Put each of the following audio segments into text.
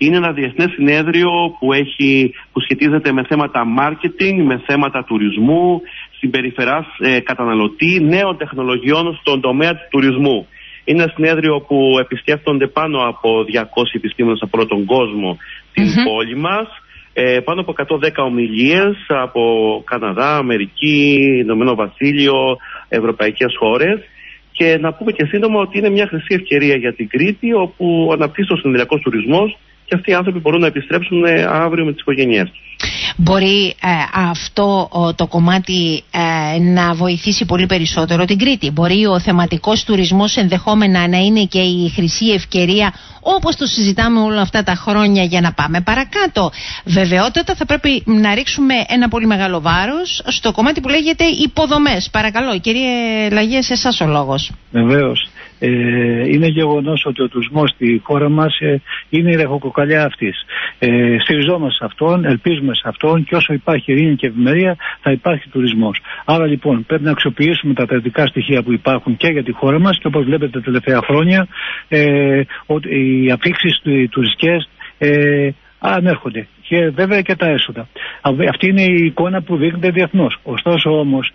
Είναι ένα διεθνές συνέδριο που σχετίζεται με θέματα marketing, με θέματα τουρισμού, συμπεριφοράς καταναλωτή, νέων τεχνολογιών στον τομέα του τουρισμού. Είναι ένα συνέδριο που επισκέφτονται πάνω από 200 επιστήμονες από όλο τον κόσμο στην πόλη μας. Πάνω από 110 ομιλίες από Καναδά, Αμερική, Ηνωμένο Βασίλειο, ευρωπαϊκές χώρες. Και να πούμε και σύντομα ότι είναι μια χρυσή ευκαιρία για την Κρήτη, όπου αναπτύσσεται ο συνεδριακός τουρισμός και αυτοί οι άνθρωποι μπορούν να επιστρέψουν αύριο με τις οικογένειές τους. Μπορεί αυτό το κομμάτι να βοηθήσει πολύ περισσότερο την Κρήτη? Μπορεί ο θεματικός τουρισμός ενδεχόμενα να είναι και η χρυσή ευκαιρία, όπως το συζητάμε όλα αυτά τα χρόνια, για να πάμε παρακάτω? Βεβαιότατα θα πρέπει να ρίξουμε ένα πολύ μεγάλο βάρος στο κομμάτι που λέγεται υποδομές. Παρακαλώ, κύριε Λαγέ, σε εσάς ο λόγος. Βεβαίως. Είναι γεγονός ότι ο τουρισμός στη χώρα μας είναι η ραχοκοκαλιά αυτής. Στηριζόμαστε σε αυτόν, ελπίζουμε σε αυτόν, και όσο υπάρχει ειρήνη και ευημερία θα υπάρχει τουρισμός. Άρα λοιπόν πρέπει να αξιοποιήσουμε τα θετικά στοιχεία που υπάρχουν και για τη χώρα μας, και όπως βλέπετε τα τελευταία χρόνια οι αφήξεις τουριστικές ανέρχονται, και βέβαια και τα έσοδα. Αυτή είναι η εικόνα που δείχνεται διεθνώς. Ωστόσο όμως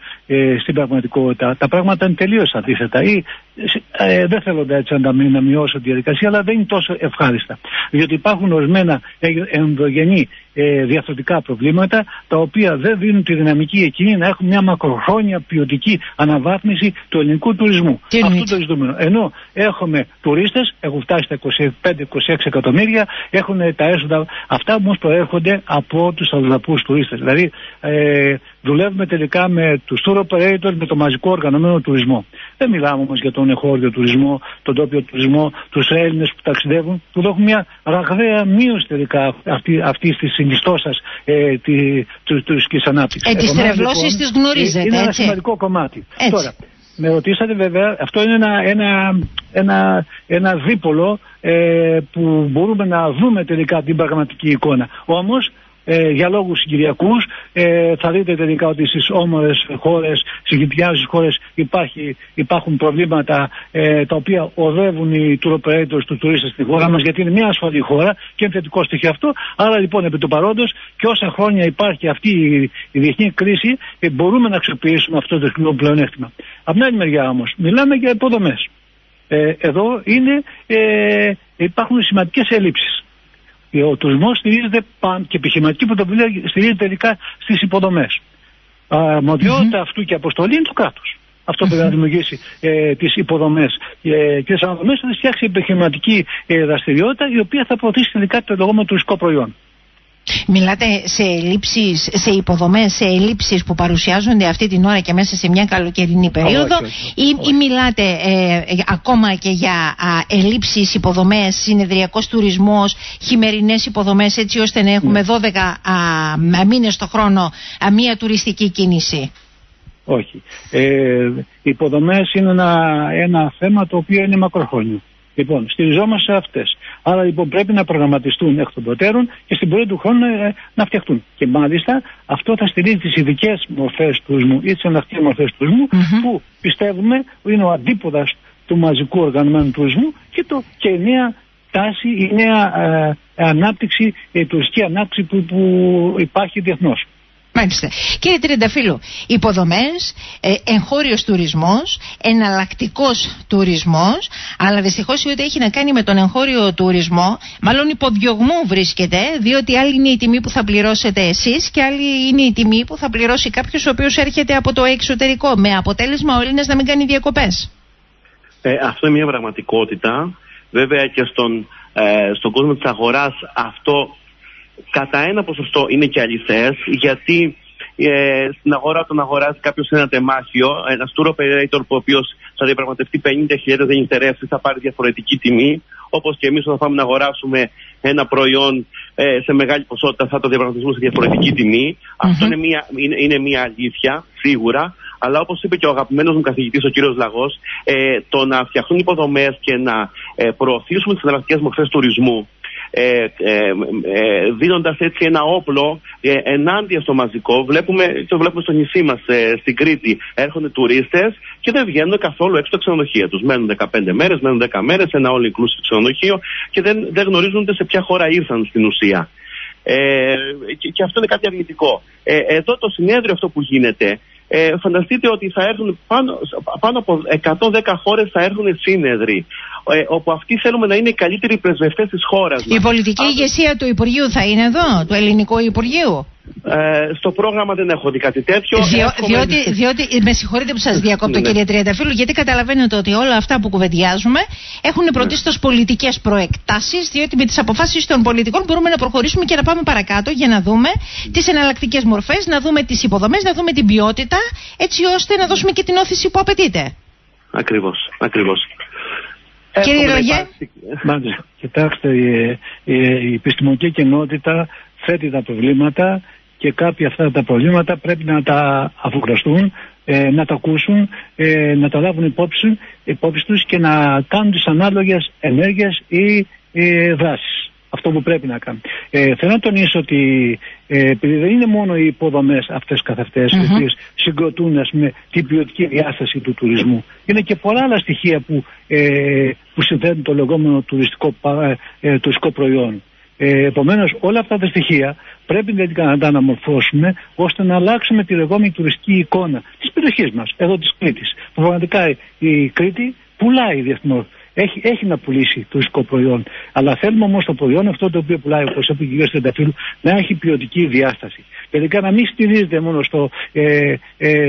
στην πραγματικότητα τα πράγματα είναι τελείως αντίθετα, ή δεν θέλω έτσι να μειώσω τη διαδικασία, αλλά δεν είναι τόσο ευχάριστα. Διότι υπάρχουν ορισμένα ενδογενή διαρθρωτικά προβλήματα, τα οποία δεν δίνουν τη δυναμική εκείνη να έχουν μια μακροχρόνια ποιοτική αναβάθμιση του ελληνικού τουρισμού. Αυτό το ζητούμενο. Ενώ έχουμε τουρίστες, έχουν φτάσει στα 25-26 εκατομμύρια, έχουν τα έσοδα αυτά όμως προέρχονται από τους αλλοδαπούς τουρίστες. Δηλαδή δουλεύουμε τελικά με τους tour operators, με το μαζικό οργανωμένο τουρισμό. Δεν μιλάμε όμως για τον εγχώριο τουρισμό, τον τόπιο τουρισμό, τους Έλληνες που ταξιδεύουν, που έχουν μια ραγδαία μείωση τελικά αυτή τη συνιστώσας της τουριστικής ανάπτυξης. Τις τρευλώσεις τις γνωρίζετε, είναι έτσι. ένα σημαντικό κομμάτι. Τώρα, με ρωτήσατε βέβαια, αυτό είναι ένα δίπολο που μπορούμε να δούμε τελικά την πραγματική εικόνα. Όμως, για λόγους συγκυριακούς θα δείτε τελικά ότι στις όμορες χώρες, στις γειτονιάζουσες χώρες υπάρχουν προβλήματα τα οποία οδεύουν οι tour operators του τουρίστες στη χώρα μας, γιατί είναι μια ασφαλή χώρα και είναι θετικό στοιχείο αυτό. Άρα λοιπόν επί του παρόντος και όσα χρόνια υπάρχει αυτή η διεθνή κρίση, μπορούμε να αξιοποιήσουμε αυτό το κοινό πλεονέκτημα. Από την άλλη μεριά όμως μιλάμε για υποδομές. Εδώ υπάρχουν σημαντικές ελλείψεις. Ο τουρισμός στηρίζεται και η επιχειρηματική πρωτοβουλία στηρίζεται τελικά στις υποδομές. Αρμοδιότητα αυτού και αποστολή είναι του κράτους. Αυτό πρέπει να δημιουργήσει τις υποδομές και τις αναδομές, θα τις φτιάξει η επιχειρηματική δραστηριότητα, η οποία θα προωθήσει τελικά το λεγόμενο τουριστικό προϊόν. Μιλάτε σε ελλείψεις, σε υποδομές, σε ελλείψεις που παρουσιάζονται αυτή την ώρα και μέσα σε μια καλοκαιρινή περίοδο, ή μιλάτε ακόμα και για ελλείψεις υποδομές, συνεδριακός τουρισμός, χειμερινές υποδομές, έτσι ώστε να έχουμε 12 μήνες το χρόνο μια τουριστική κίνηση? Όχι. Οι υποδομές είναι ένα θέμα το οποίο είναι μακροχρόνιο. Λοιπόν, στηριζόμαστε σε αυτές. Άρα λοιπόν πρέπει να προγραμματιστούν εκ των προτέρων και στην πορεία του χρόνου να φτιαχτούν. Και μάλιστα αυτό θα στηρίζει τις ειδικές μορφές τουρισμού ή τις εναλλακτικές μορφές τουρισμού, που πιστεύουμε είναι ο αντίποδας του μαζικού οργανωμένου τουρισμού και η νέα τάση, η νέα ανάπτυξη, η τουριστική ανάπτυξη που υπάρχει διεθνώς. Μάλιστα. Κύριε Τριανταφύλλου, υποδομές, εγχώριος τουρισμός, εναλλακτικός τουρισμός, αλλά δυστυχώς ό,τι έχει να κάνει με τον εγχώριο τουρισμό, μάλλον υποδιωγμού βρίσκεται, διότι άλλη είναι η τιμή που θα πληρώσετε εσείς και άλλη είναι η τιμή που θα πληρώσει κάποιος ο οποίος έρχεται από το εξωτερικό, με αποτέλεσμα ο Έλληνας να μην κάνει διακοπές. Αυτό είναι μια πραγματικότητα. Βέβαια και στον κόσμο της αγοράς αυτό κατά ένα ποσοστό είναι και αληθές, γιατί στην αγορά όταν αγοράζει κάποιος ένα τεμάχιο, ένας tour operator ο οποίος θα διαπραγματευτεί 50.000 ενιστερεύσεις θα πάρει διαφορετική τιμή, όπως και εμείς όταν πάμε να αγοράσουμε ένα προϊόν σε μεγάλη ποσότητα θα το διαπραγματευτούμε σε διαφορετική τιμή. Αυτό είναι μια αλήθεια, σίγουρα. Αλλά όπως είπε και ο αγαπημένος μου καθηγητής, ο κύριος Λαγός, το να φτιαχτούν υποδομές και να προωθήσουμε τις εναλλακτικές μορφές τουρισμού δίνοντας έτσι ένα όπλο ενάντια στο μαζικό. Το βλέπουμε στο νησί μας στην Κρήτη, έρχονται τουρίστες και δεν βγαίνουν καθόλου έξω από τα ξενοδοχεία τους. Μένουν 15 μέρες, μένουν 10 μέρες σε ένα all inclusive ξενοδοχείο και δεν γνωρίζουν σε ποια χώρα ήρθαν στην ουσία. Και αυτό είναι κάτι αρνητικό. Εδώ το συνέδριο αυτό που γίνεται, φανταστείτε ότι θα έρθουν πάνω από 110 χώρες θα έρθουν σύνεδροι, όπου αυτοί θέλουμε να είναι οι καλύτεροι πρεσβευτές της χώρας μας. Η πολιτική ηγεσία του Υπουργείου θα είναι εδώ, του Ελληνικού Υπουργείου? Στο πρόγραμμα δεν έχω δει κάτι τέτοιο. Διότι με συγχωρείτε που σας διακόπτω, κύριε Τριανταφύλλου, γιατί καταλαβαίνετε ότι όλα αυτά που κουβεντιάζουμε έχουν πρωτίστως πολιτικές προεκτάσεις, διότι με τις αποφάσεις των πολιτικών μπορούμε να προχωρήσουμε και να πάμε παρακάτω για να δούμε τις εναλλακτικές μορφές, να δούμε τις υποδομές, να δούμε την ποιότητα, έτσι ώστε να δώσουμε και την όθηση που απαιτείται. Ακριβώς. Κύριε Ρογέ. Κοιτάξτε, η επιστημονική κοινότητα θέτει τα προβλήματα και κάποια αυτά τα προβλήματα πρέπει να τα αφουγκραστούν, να τα ακούσουν, να τα λάβουν υπόψη τους και να κάνουν τις ανάλογες ενέργειες ή δράσεις. Αυτό που πρέπει να κάνουν. Θέλω να τονίσω ότι επειδή δεν είναι μόνο οι υποδομές αυτές καθ' αυτές, οι οποίες συγκροτούν, ας πούμε, την ποιοτική διάσταση του τουρισμού. Είναι και πολλά άλλα στοιχεία που συνθέτουν το λεγόμενο τουριστικό προϊόν. Επομένως, όλα αυτά τα στοιχεία πρέπει να τα αναμορφώσουμε ώστε να αλλάξουμε τη λεγόμενη τουριστική εικόνα της περιοχής μας, εδώ της Κρήτης. Πραγματικά η Κρήτη πουλάει διεθνώς. Έχει να πουλήσει τουριστικό προϊόν. Αλλά θέλουμε όμως το προϊόν αυτό το οποίο πουλάει, όπως είπε ο κ. Τριανταφύλλου, να έχει ποιοτική διάσταση. Τελικά να μην στηρίζεται μόνο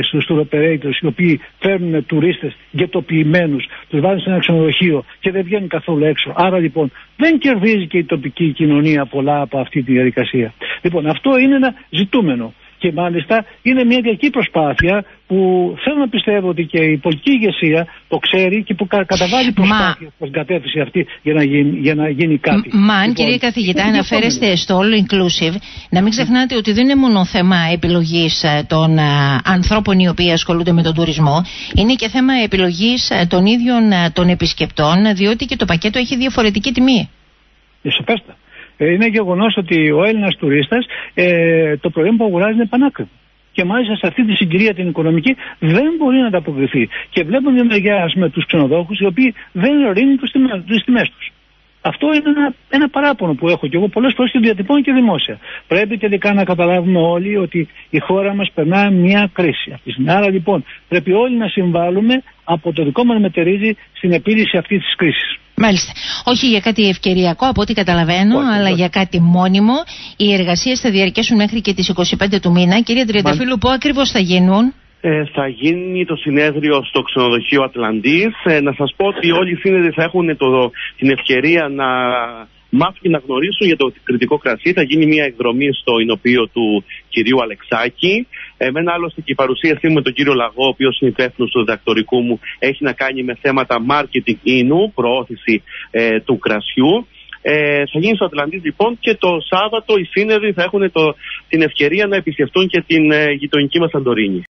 στους tour operators, οι οποίοι φέρνουν τουρίστες γετοποιημένους, τους βάζουν σε ένα ξενοδοχείο και δεν βγαίνουν καθόλου έξω. Άρα λοιπόν δεν κερδίζει και η τοπική κοινωνία πολλά από αυτή τη διαδικασία. Λοιπόν, αυτό είναι ένα ζητούμενο. Και μάλιστα είναι μια διαρκή προσπάθεια που θέλω να πιστεύω ότι και η πολιτική ηγεσία το ξέρει και που καταβάλει προσπάθεια στην κατεύθυνση αυτή για να γίνει κάτι. Αν κύριε καθηγητά αναφέρεστε στο all inclusive, να μην ξεχνάτε ότι δεν είναι μόνο θέμα επιλογής των ανθρώπων οι οποίοι ασχολούνται με τον τουρισμό, είναι και θέμα επιλογής των ίδιων των επισκεπτών, διότι και το πακέτο έχει διαφορετική τιμή. Σαφέστα. Είναι γεγονός ότι ο Έλληνας τουρίστας το προϊόν που αγοράζει είναι πανάκριβο. Και μάλιστα σε αυτή τη συγκυρία την οικονομική δεν μπορεί να ανταποκριθεί. Και βλέπουμε μια μεριά με τους ξενοδόχους οι οποίοι δεν ρίνουν τις τιμές τους. Αυτό είναι ένα παράπονο που έχω και εγώ πολλές φορές και διατυπώνω και δημόσια. Πρέπει τελικά να καταλάβουμε όλοι ότι η χώρα μας περνά μια κρίση. Άρα λοιπόν πρέπει όλοι να συμβάλλουμε από το δικό μας μετερίζει στην επίλυση αυτή της κρίσης. Μάλιστα. Όχι για κάτι ευκαιριακό από ό,τι καταλαβαίνω, αλλά για κάτι μόνιμο. Οι εργασίες θα διαρκέσουν μέχρι και τις 25 του μήνα. Κύριε Τριανταφύλλου, πού ακριβώς θα γίνουν? Θα γίνει το συνέδριο στο ξενοδοχείο Ατλαντής. Να σας πω ότι όλοι οι σύνεδροι θα έχουν την ευκαιρία να μάθουν και να γνωρίσουν για το κρητικό κρασί. Θα γίνει μια εκδρομή στο εινοποιείο του κυρίου Αλεξάκη. Εμένα άλλωστε και η παρουσίασή μου με τον κύριο Λαγό, ο οποίος είναι υπεύθυνος του διδακτορικού μου, έχει να κάνει με θέματα marketing ίνου, προώθηση του κρασιού. Θα γίνει στο Ατλαντής λοιπόν και το Σάββατο οι σύνεδροι θα έχουν την ευκαιρία να επισκεφτούν και την γειτονική μας Σαντορίνη.